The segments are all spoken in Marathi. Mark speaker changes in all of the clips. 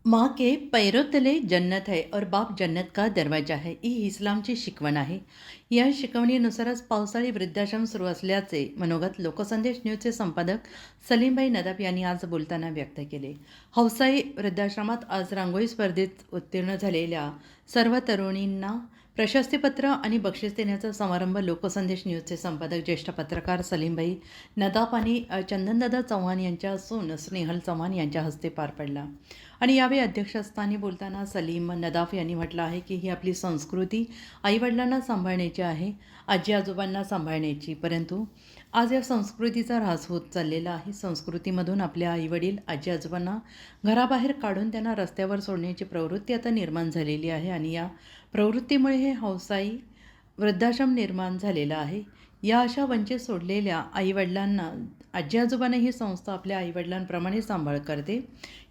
Speaker 1: माँ के पैरों तले जन्नत है और बाप जन्नत का दरवाजा है ही इस्लामची शिकवण आहे. या शिकवणीनुसारच पावसाळी वृद्धाश्रम सुरू असल्याचे मनोगत लोकसंदेश न्यूजचे संपादक सलीमभाई नदाफ यांनी आज बोलताना व्यक्त केले. हौसाई वृद्धाश्रमात आज रांगोळी स्पर्धेत उत्तीर्ण झालेल्या सर्व तरुणींना प्रशस्तीपत्र आणि बक्षीस देण्याचा समारंभ लोकसंदेश न्यूजचे संपादक ज्येष्ठ पत्रकार सलीमभाई नदाफ आणि चंदनदादा चव्हाण यांच्या सून स्नेहल चव्हाण यांच्या हस्ते पार पडला. आणि यावेळी अध्यक्षस्थानी बोलताना सलीम नदाफ यांनी म्हटलं आहे की ही आपली संस्कृती आईवडिलांना सांभाळण्याची आहे, आजी आजोबांना सांभाळण्याची, परंतु आज या संस्कृतीचा ऱ्हास होत चाललेला आहे. संस्कृतीमधून आपल्या आईवडील आजी आजोबांना घराबाहेर काढून त्यांना रस्त्यावर सोडण्याची प्रवृत्ती आता निर्माण झालेली आहे आणि या प्रवृत्तीमुळे हे हौसाई वृद्धाश्रम निर्माण झालेलं आहे. या अशा वंचित सोडलेल्या आईवडिलांना आजी आजोबांना ही संस्था आपल्या आईवडिलांप्रमाणे सांभाळ करते.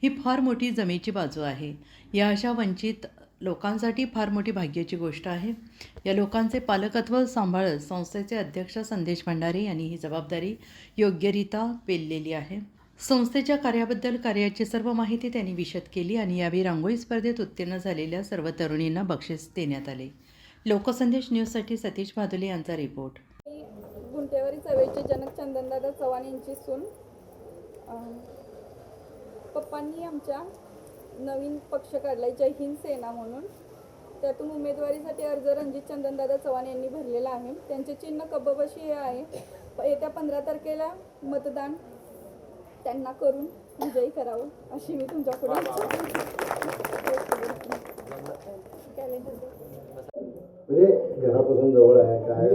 Speaker 1: ही फार मोठी जमेची बाजू आहे. या अशा वंचित लोकांसाठी फार मोठी भाग्याची गोष्ट आहे. या लोकांचे पालकत्व सांभाळत संस्थेचे अध्यक्ष संदेश भंडारे यांनी ही जबाबदारी योग्यरित्या पेललेली आहे. संस्थेच्या कार्याबद्दल कार्याची सर्व माहिती त्यांनी विशद केली आणि यावेळी रांगोळी स्पर्धेत उत्तीर्ण झालेल्या सर्व तरुणींना बक्षीस देण्यात आले. लोकसंदेश न्यूजसाठी सतीश भादुले यांचा रिपोर्ट.
Speaker 2: गुंटेवारी चळवळीचे जनक चंदनदादा चव्हाण यांची सून. पप्पांनी आमच्या नवीन पक्ष काढला जय हिंद सेना म्हणून. त्यातून उमेदवारीसाठी अर्ज रणजित चंदनदादा चव्हाण यांनी भरलेला आहे. त्यांचे चिन्ह कब्बशी हे आहे. येत्या 15 तारखेला मतदान त्यांना करून विजयी करावं अशी मी तुमच्याकडे
Speaker 3: म्हणजे घरापासून जवळ आहे काय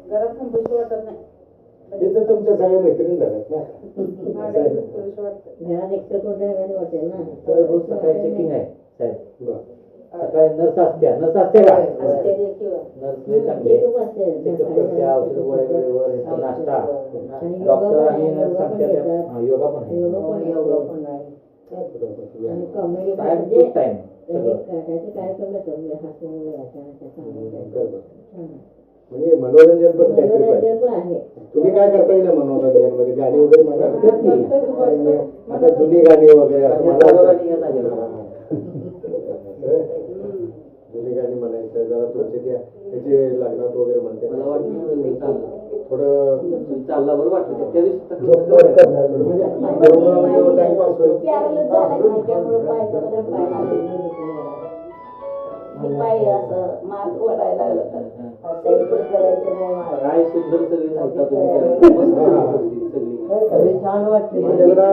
Speaker 2: घरात थांबूशी वाटत नाही.
Speaker 3: हे तर तुमच्या सगळ्या मैत्रिणी झाल्यात ना.
Speaker 4: घरात एकटं कोणत्या वाटेल ना.
Speaker 5: तर रोज सकाळी चेकिंग आहे साहेब.
Speaker 3: बरं.
Speaker 5: सकाळी नर्स असते का
Speaker 4: किंवा
Speaker 5: नर्स चांगले चेकअप करते, औषध गोळ्या वेळेवर, नाश्ता, डॉक्टर आणि नर्स सांगतात. योगा पण आहे.
Speaker 4: योगा पण आहे. आणि कॉमेडी
Speaker 5: टाइम टू टाइम
Speaker 4: कार्यक्रम
Speaker 3: म्हणजे मनोरंजन पण काहीतरी पाहिजे.
Speaker 4: आहे.
Speaker 3: तुम्ही काय करताय ना मनोरंजन मध्ये? गाणी वगैरे म्हणा. आता जुनी गाणी वगैरे असं म्हणा. जुनी गाणी म्हणायचं जरा तुमचे त्याचे लग्नात वगैरे म्हणते
Speaker 5: मला वाटतं
Speaker 3: थोडं
Speaker 5: चालला बरं वाटतं त्या दिवशी
Speaker 3: टाइमपास होईल.
Speaker 4: पाय असं मार्क ओढायला लागलं तर करायचं नाही.
Speaker 5: काय सुंदर सगळी घालता तुम्ही सगळी
Speaker 4: छान वाटते.
Speaker 3: माझ्याकडं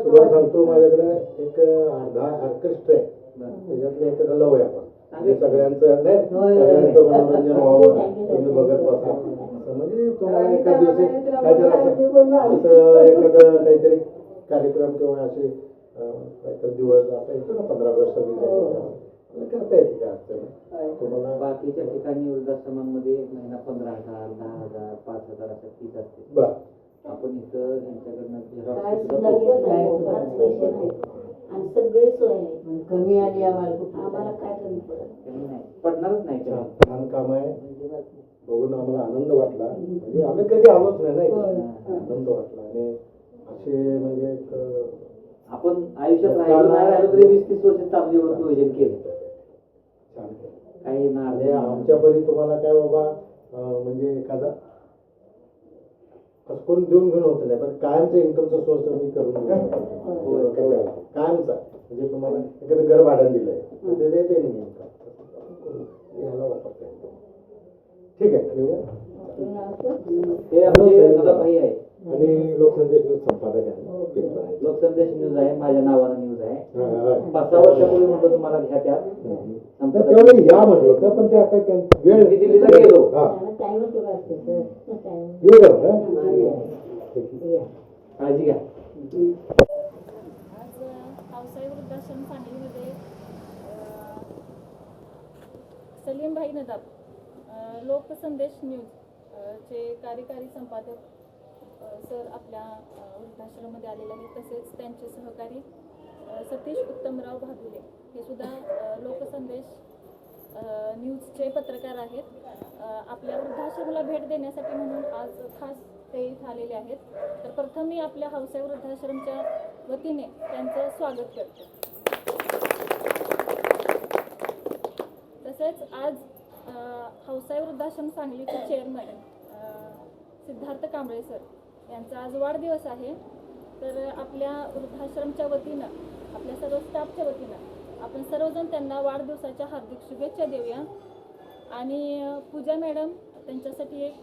Speaker 3: तुम्हाला सांगतो, माझ्याकडे एक अर्धा ऑर्केस्ट्रा आहे. त्याच्यातलं एखादा लव आहे आपण म्हणजे सगळ्यांचं नाही, सगळ्यांचं मनोरंजन व्हावं, तुम्ही बघत बसा असं. म्हणजे तुम्हाला एका दिवशी काहीतरी असं एखादं काहीतरी कार्यक्रम किंवा असे काहीतरी दिवस असा येतो ना 15 वर्ष 20 करता येते का अडचण तुम्हाला?
Speaker 5: बाकीच्या ठिकाणी वृद्धाश्रमांमध्ये महिना 15,000 10,000 5,000 अशा फीस असते.
Speaker 3: बरं.
Speaker 5: आपण इथं त्यांच्याकडनं
Speaker 4: आणि सगळे सोय आहे. कमी आली आम्हाला काय कमी पडत
Speaker 5: नाही, पडणारच नाही का.
Speaker 3: छान काम आहे. बघून आम्हाला आनंद वाटला. म्हणजे आम्ही कधी आलोच नाही ना, आनंद वाटला. आणि असे म्हणजे
Speaker 5: आपण आयुष्यात राहिलो नाही राहिलो तरी 20-30 वर्ष चांगली एवढं नियोजन केलं.
Speaker 3: छान
Speaker 5: काही ना
Speaker 3: आणि आमच्या परी तुम्हाला काय बाबा म्हणजे एखादा असं कोण देऊन घेऊन होत नाही, पण कायमचा इन्कमचा सोर्स मी करून कायमचा. म्हणजे तुम्हाला एखादं घर भाड्याने दिलंय तर ते देते नाही इन्कम, याला वापरता येतो. ठीक आहे.
Speaker 5: हे आमचे भाई आहे
Speaker 3: आणि लोकसंदेश न्यूज संपादक आहे.
Speaker 5: लोकसंदेश न्यूज आहे, माझ्या नावानं न्यूज आहे. 5-6 वर्षापूर्वी म्हटलं तुम्हाला घ्या त्यात
Speaker 3: तेवढं या म्हटलं होतं, पण ते आता वेळ
Speaker 5: मी दिल्लीला गेलो.
Speaker 3: येऊ का?
Speaker 5: काळजी घ्या.
Speaker 2: आज हौसाई वृद्धाश्रम सांगलीमध्ये सलीमभाई नदाफ लोकसंदेश न्यूज चे कार्यकारी संपादक सर आपल्या वृद्धाश्रमामध्ये आलेले आहेत. तसेच त्यांचे सहकारी सतीश उत्तमराव भादुले हे सुद्धा लोकसंदेश न्यूजचे पत्रकार आहेत. आपल्या वृद्धाश्रमाला भेट देण्यासाठी म्हणून आज खास ते इथे आलेले आहेत. तर प्रथम मी आपल्या हौसाई वृद्धाश्रमच्या वतीने त्यांचं स्वागत करते. तसेच आज हौसाई वृद्धाश्रम सांगलीचे चेअरमन सिद्धार्थ कांबळे सर यांचा आज वाढदिवस आहे. तर आपल्या वृद्धाश्रमच्या वतीनं, आपल्या सर्व स्टाफच्या वतीनं आपण सर्वजण त्यांना वाढदिवसाच्या हार्दिक शुभेच्छा देऊया. आणि पूजा मॅडम त्यांच्यासाठी एक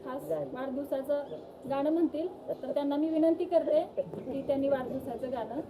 Speaker 2: खास वाढदिवसाचं गाणं म्हणतील. तर त्यांना मी विनंती करते की त्यांनी वाढदिवसाचं गाणं